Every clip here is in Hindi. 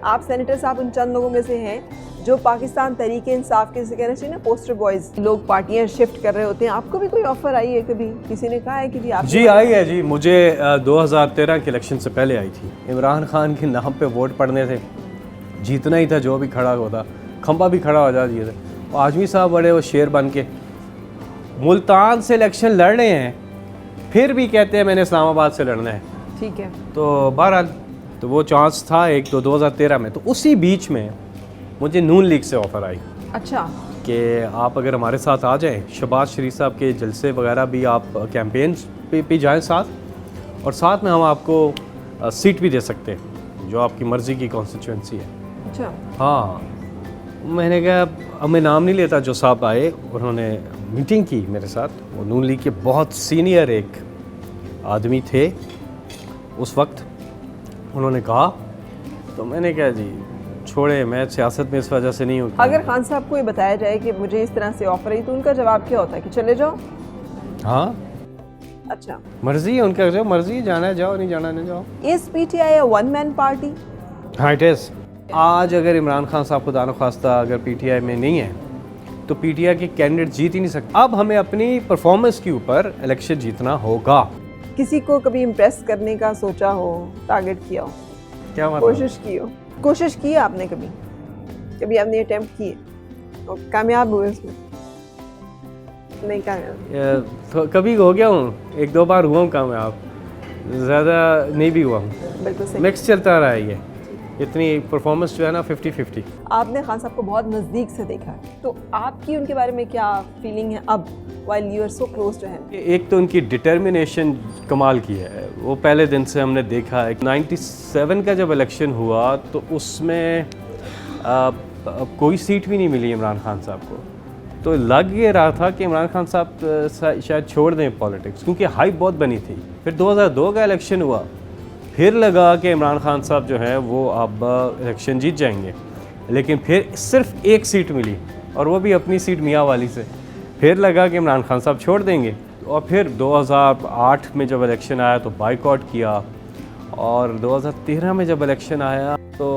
आप सेनेटर साहब उन चंद लोगों में से हैं जो पाकिस्तान तहरीके इंसाफ के, कहना चाहिए ना, पोस्टर बॉयज, लोग पार्टियां शिफ्ट कर रहे होते हैं। आपको भी कोई ऑफर आई है कभी? किसी ने कहा है कि जी आप? जी आई है जी, मुझे 2013 के इलेक्शन से पहले आई थी। इमरान खान के नाम पे वोट पड़ने थे, जीतना ही था, जो भी खड़ा होता, खंबा भी खड़ा हो जाती थे। और आजमी साहब बड़े वो शेर बन के मुल्तान से इलेक्शन लड़ रहे हैं, फिर भी कहते हैं मैंने इस्लामाबाद से लड़ना है। ठीक है। तो बहरहाल तो वो चांस था एक तो 2013 में, तो उसी बीच में मुझे नून लीग से ऑफ़र आई। अच्छा। कि आप अगर हमारे साथ आ जाएं, शहबाज शरीफ साहब के जलसे वगैरह भी, आप कैंपेन पे जाएं साथ, और साथ में हम आपको सीट भी दे सकते हैं जो आपकी मर्ज़ी की कॉन्स्टिट्यूंसी है। अच्छा। हाँ, मैंने कहा, अब मैं नाम नहीं लेता, जो साहब आए उन्होंने मीटिंग की मेरे साथ, वो नून लीग के बहुत सीनियर एक आदमी थे उस वक्त। उन्होंने कहा, तो मैंने कहा जी छोड़े, मैं सियासत में इस वजह से नहीं हूँ। अगर खान साहब को ये बताया जाए कि मुझे इस तरह से ऑफर आई, तो उनका जवाब क्या होता है? कि चले जाओ। हाँ, अच्छा, मर्जी है उनका, जो मर्जी, जाना है जाओ, नहीं जाना नहीं जाओ। Is PTI a one man party? हाँ इट इज़। आज अगर इमरान खान साहब खुदा न खास्ता अगर पीटीआई में नहीं है तो पीटीआई के कैंडिडेट जीत ही नहीं सकते। अब हमें अपनी परफॉर्मेंस के ऊपर इलेक्शन जीतना होगा। किसी को कभी इम्प्रेस करने का सोचा हो, टारगेट किया हो, क्या मतलब? कोशिश की है आपने? कभी आपने अटेम्प्ट किए और कामयाब हुए उसमें? नहीं कामयाब? तो कभी हो गया हूँ, एक दो बार हुआ हूँ कामयाब, ज़्यादा नहीं भी हुआ हूँ। बिल्कुल सही। मिक्स चलता रहा है ये, इतनी परफॉर्मेंस जो है ना 50-50। आपने खान साहब को बहुत नज़दीक से देखा, तो आपकी उनके बारे में क्या फीलिंग है अब, while you are so close to him? एक तो उनकी डिटर्मिनेशन कमाल की है। वो पहले दिन से हमने देखा है। 97 का जब इलेक्शन हुआ तो उसमें कोई सीट भी नहीं मिली इमरान खान साहब को, तो लग ये रहा था कि इमरान खान साहब शायद छोड़ दें पॉलिटिक्स, क्योंकि हाइप बहुत बनी थी। फिर 2002 का इलेक्शन हुआ, फिर लगा कि इमरान खान साहब जो है वो अब इलेक्शन जीत जाएंगे, लेकिन फिर सिर्फ एक सीट मिली, और वो भी अपनी सीट मियाँ वाली से। फिर लगा कि इमरान खान साहब छोड़ देंगे, और फिर 2008 में जब इलेक्शन आया तो बाइकआउट किया, और 2013 में जब इलेक्शन आया तो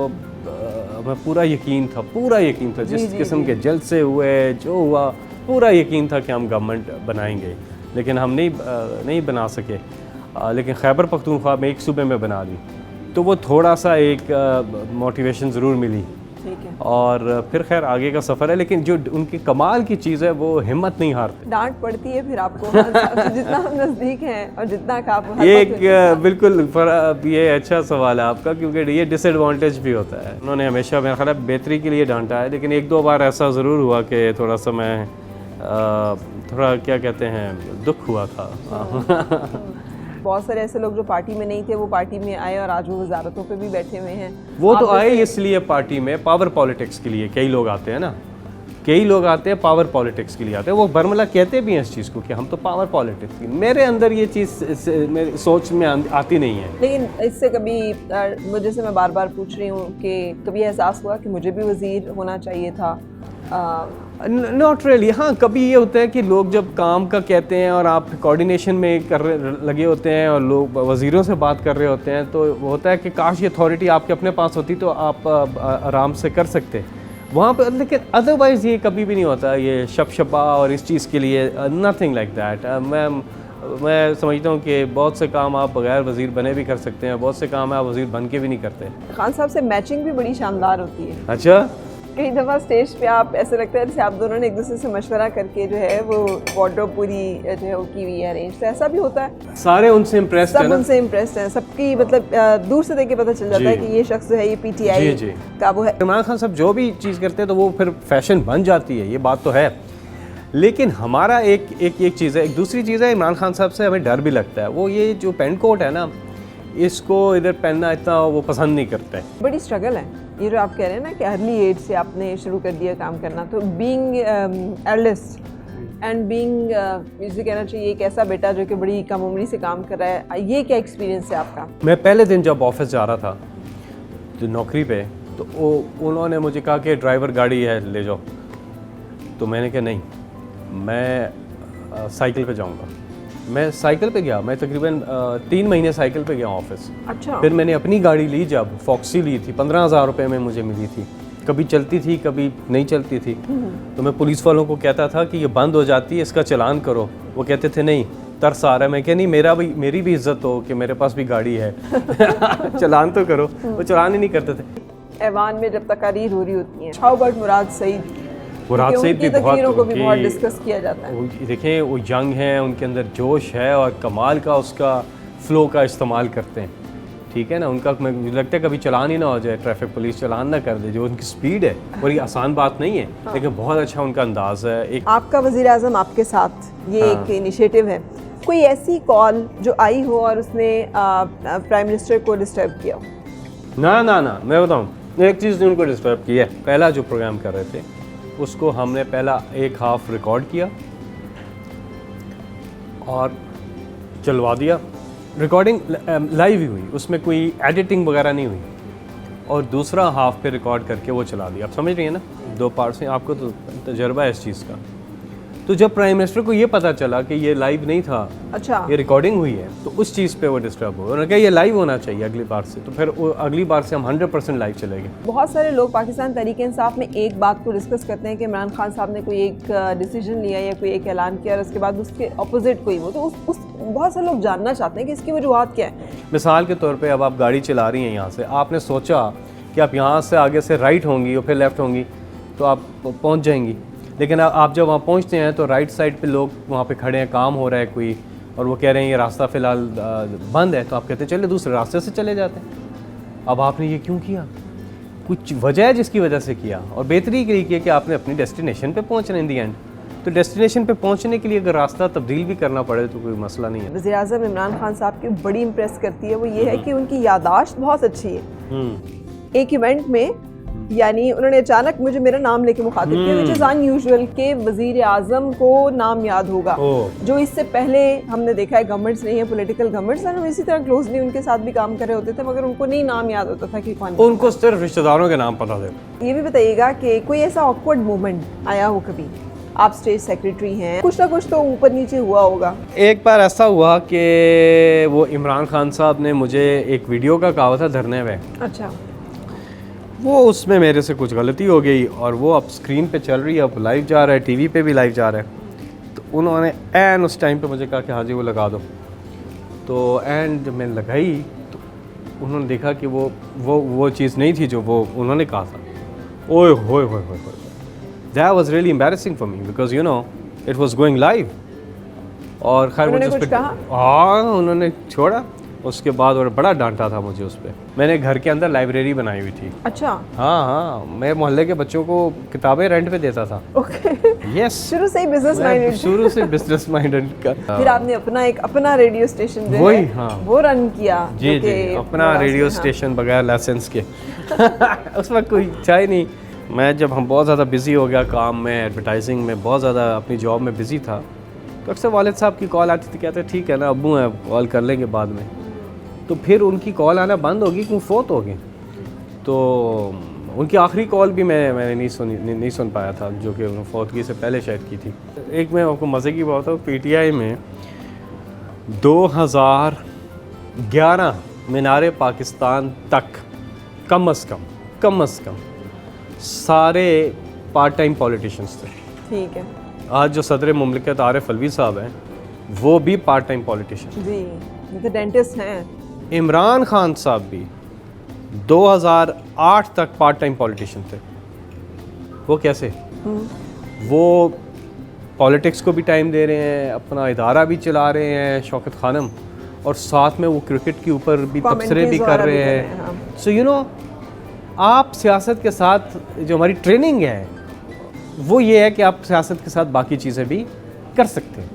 हमें पूरा यकीन था जिस किस्म के जलसे हुए, जो हुआ, पूरा यकीन था कि हम गवर्नमेंट बनाएंगे, लेकिन हम नहीं बना सके। लेकिन खैबर पख्तूनख्वा में एक सूबे में बना दी, तो वो थोड़ा सा एक मोटिवेशन ज़रूर मिली। ठीक है। और फिर खैर आगे का सफ़र है, लेकिन जो उनकी कमाल की चीज़ है वो हिम्मत नहीं हारते। डांट पड़ती है फिर आपको जितना हम नज़दीक हैं और जितना आप ये एक बिल्कुल ये अच्छा सवाल है आपका, क्योंकि ये डिसएडवांटेज भी होता है। उन्होंने हमेशा मेरा ख्याल है बेहतरी के लिए डांटा है, लेकिन एक दो बार ऐसा ज़रूर हुआ कि थोड़ा सा मैं थोड़ा क्या कहते हैं, दुख हुआ था। बहुत सारे ऐसे लोग जो पार्टी में नहीं थे वो पार्टी में आए और आज वो वजारतों पे भी बैठे हुए हैं। वो तो आए इसलिए पार्टी में, पावर पॉलिटिक्स के लिए। कई लोग आते हैं ना, कई लोग आते हैं पावर पॉलिटिक्स के लिए आते हैं। वो बरमला कहते भी हैं इस चीज़ को कि हम तो पावर पॉलिटिक्स की। मेरे अंदर ये चीज़ मेरी सोच में आती नहीं है। लेकिन इससे कभी मुझे से मैं बार बार पूछ रही हूँ कि कभी एहसास हुआ कि मुझे भी वज़ीर होना चाहिए था? Not really. हाँ, कभी ये होता है कि लोग जब काम का कहते हैं और आप कोऑर्डिनेशन में लगे होते हैं और लोग वज़ीरों से बात कर रहे होते हैं, तो वो होता है कि काश ये अथॉरिटी आपके अपने पास होती तो आप आराम से कर सकते वहाँ पर। लेकिन अदरवाइज़ ये कभी भी नहीं होता, ये शपशपा और इस चीज़ के लिए नथिंग लाइक दैट। मैं समझता हूँ कि बहुत से काम आप बगैर वज़ीर बने भी कर सकते हैं, बहुत से काम आप वज़ीर बन के भी नहीं करते। खान साहब से मैचिंग भी बड़ी शानदार होती है। अच्छा। कई दफ़ा स्टेज पे आप ऐसे लगता है जैसे आप दोनों ने एक दूसरे से मशवरा करके जो है वो वार्डरोब पूरी जो है वो की हुई है अरेंज, तो ऐसा भी होता है? सारे उनसे इम्प्रेस्ड हैं, सब उनसे इम्प्रेस्ड हैं, सबकी मतलब दूर से देख के पता चल जाता है कि ये शख्स जो है ये पीटीआई का वो है। इमरान खान साहब जो भी चीज़ करते हैं तो वो फिर फैशन बन जाती है, ये बात तो है। लेकिन हमारा एक चीज़ है, एक दूसरी चीज़ है, इमरान खान साहब से हमें डर भी लगता है। वो ये जो पेंट कोट है ना, इसको इधर पहनना इतना वो पसंद नहीं करते। बड़ी स्ट्रगल है ये जो आप कह रहे हैं ना कि अर्ली एज से आपने शुरू कर दिया काम करना, तो बीइंग एल्डेस्ट एंड बीइंग मुझे कहना चाहिए एक ऐसा बेटा जो कि बड़ी कम उम्री से काम कर रहा है, ये क्या एक्सपीरियंस है आपका? मैं पहले दिन जब ऑफिस जा रहा था तो नौकरी पे, तो उन्होंने मुझे कहा कि ड्राइवर गाड़ी है ले जाओ, तो मैंने कहा नहीं, मैं साइकिल पे जाऊंगा। मैं साइकिल पे गया, मैं तकरीबन 3 महीने साइकिल पे गया ऑफिस। अच्छा। फिर मैंने अपनी गाड़ी ली, जब फॉक्सी ली थी, 15,000 रुपये में मुझे मिली थी। कभी चलती थी, कभी नहीं चलती थी। तो मैं पुलिस वालों को कहता था कि ये बंद हो जाती है, इसका चालान करो। वो कहते थे नहीं, तरस आ रहा है। मैं क्या नहीं, मेरी भी इज्जत हो कि मेरे पास भी गाड़ी है चालान तो करो। वो चालान ही नहीं करते थे। ऐवान में जब तकारीर हो रही होती हैं, हाउ अबाउट मुराद सईद? मुराद सईद भी तकरीरों को भी बहुत उनकी- डिस्कस किया जाता है। देखें, वो यंग हैं, उनके अंदर जोश है और कमाल का उसका फ्लो का इस्तेमाल करते हैं। ठीक है ना, उनका मुझे लगता है कभी चालान ही ना हो जाए, ट्रैफिक पुलिस चालान ना कर दे। जो उनकी स्पीड है, और ये आसान बात नहीं है, लेकिन बहुत अच्छा उनका अंदाज़ है। एक आपका वज़ीर आज़म आपके साथ ये एक इनिशिएटिव है, कोई ऐसी कॉल जो आई हो और उसने प्राइम मिनिस्टर को डिस्टर्ब किया हो? ना, मैं बताऊँ, एक चीज़ ने उनको डिस्टर्ब की है। पहला जो प्रोग्राम कर रहे थे, उसको हमने पहला एक हाफ रिकॉर्ड किया और चलवा दिया। रिकॉर्डिंग लाइव ही हुई, उसमें कोई एडिटिंग वगैरह नहीं हुई। और दूसरा हाफ पे रिकॉर्ड करके वो चला दिया। आप समझ रही हैं ना, 2 पार्ट्स हैं। आपको तो तजर्बा है इस चीज़ का। तो जब प्राइम मिनिस्टर को ये पता चला कि ये लाइव नहीं था, अच्छा, ये रिकॉर्डिंग हुई है, तो उस चीज़ पे वो डिस्टर्ब हुआ। उन्होंने कहा ये लाइव होना चाहिए अगली बार से। तो फिर अगली बार से हम 100% लाइव चलेंगे। बहुत सारे लोग पाकिस्तान तहरीक-ए-इंसाफ में एक बात को डिस्कस करते हैं कि इमरान खान साहब ने कोई एक डिसीजन लिया या कोई एक ऐलान किया और उसके बाद उसके अपोजिट कोई वो, तो उस बहुत सारे लोग जानना चाहते हैं कि इसकी वजूहत क्या है। मिसाल के तौर पे, अब आप गाड़ी चला रही हैं यहाँ से, आपने सोचा कि आप यहाँ से आगे से राइट होंगी और फिर लेफ़्ट होंगी, तो आप पहुँच जाएंगी। लेकिन आप जब वहाँ पहुँचते हैं तो राइट साइड पे लोग वहाँ पे खड़े हैं, काम हो रहा है कोई, और वो कह रहे हैं ये रास्ता फ़िलहाल बंद है। तो आप कहते हैं चले दूसरे रास्ते से चले जाते हैं। अब आपने ये क्यों किया? कुछ वजह है जिसकी वजह से किया, और बेहतरी यही की कि आपने अपनी डेस्टिनेशन पे पहुँचना इन दी एंड। तो डेस्टिनेशन पे पहुँचने के लिए अगर रास्ता तब्दील भी करना पड़े तो कोई मसला नहीं है। वज़ीर आज़म इमरान खान साहब की बड़ी इम्प्रेस करती है वो ये है कि उनकी यादाश्त बहुत अच्छी है। एक इवेंट में यानी उन्होंने अचानक मुझे मेरा नाम लेके मुखातिब किया, विच इज़ अनयूजुअल के वज़ीर आज़म को नाम याद होगा, जो इससे पहले हमने देखा है गवर्नमेंट्स नहीं है, पॉलिटिकल गवर्नमेंट्स हैं, हम इसी तरह क्लोजली उनके साथ भी काम कर रहे होते थे, मगर उनको नहीं नाम याद होता था कि कौन। उनको सिर्फ रिश्तेदारों के नाम पता थे। ये भी बताइएगा कि कोई ऐसा ऑकवर्ड मोमेंट आया हो कभी? आप स्टेज सेक्रेटरी हैं, कुछ ना कुछ तो ऊपर नीचे हुआ होगा। एक बार ऐसा हुआ कि वो इमरान खान साहब ने मुझे एक वीडियो का कहा था धरने में। अच्छा। वो उसमें मेरे से कुछ गलती हो गई और वो अब स्क्रीन पे चल रही है, अब लाइव जा रहा है, टीवी पे भी लाइव जा रहा है। तो उन्होंने एन उस टाइम पे मुझे कहा कि हाँ जी वो लगा दो। तो एन जब मैंने लगाई तो उन्होंने देखा कि वो चीज़ नहीं थी जो वो उन्होंने कहा था। ओए होए होए होए, that was really embarrassing for me because you know it was going live. और खैर उन्होंने कुछ कहा? हाँ, उन्होंने छोड़ा। उसके बाद और बड़ा डांटा था मुझे उस पर। मैंने घर के अंदर लाइब्रेरी बनाई हुई थी। अच्छा। हाँ, मैं मोहल्ले के बच्चों को किताबें रेंट पे देता था। ओके। यस, शुरू से ही बिजनेस माइंडेड। शुरू से बिजनेस माइंडेड का। फिर आपने अपना रेडियो स्टेशन जो वही, है हाँ, वो रन किया। जी जी, अपना रेडियो स्टेशन बगैर लाइसेंस के। उस वक्त कोई चाहे नहीं। मैं जब हम बहुत ज़्यादा बिजी हो गया काम में, एडवर्टाइजिंग में, बहुत ज़्यादा अपनी जॉब में बिजी था, तो अक्सर वालिद साहब की कॉल आती थी, कहते ठीक है ना अब्बू हैं, कॉल कर लेंगे बाद में। तो फिर उनकी कॉल आना बंद होगी क्यों, फोत हो गई। तो उनकी आखिरी कॉल भी मैंने नहीं सुन पाया था, जो कि फौतगी से पहले शायद की थी। एक मैं आपको मज़े की बात है, पीटीआई में 2011 मीनारे पाकिस्तान तक कम अज़ कम सारे पार्ट टाइम पॉलिटिशियंस थे। ठीक है। आज जो सदर मुमलिकत आरिफ अलवी साहब हैं, वो भी पार्ट टाइम पॉलिटिशियन जी, ये डेंटिस्ट हैं। इमरान खान साहब भी 2008 तक पार्ट टाइम पॉलिटिशियन थे। वो कैसे? वो पॉलिटिक्स को भी टाइम दे रहे हैं, अपना इदारा भी चला रहे हैं शौकत खानम, और साथ में वो क्रिकेट के ऊपर भी तबसरे भी कर रहे हैं। सो यू नो, आप सियासत के साथ जो हमारी ट्रेनिंग है वो ये है कि आप सियासत के साथ बाकी चीज़ें भी कर सकते हैं।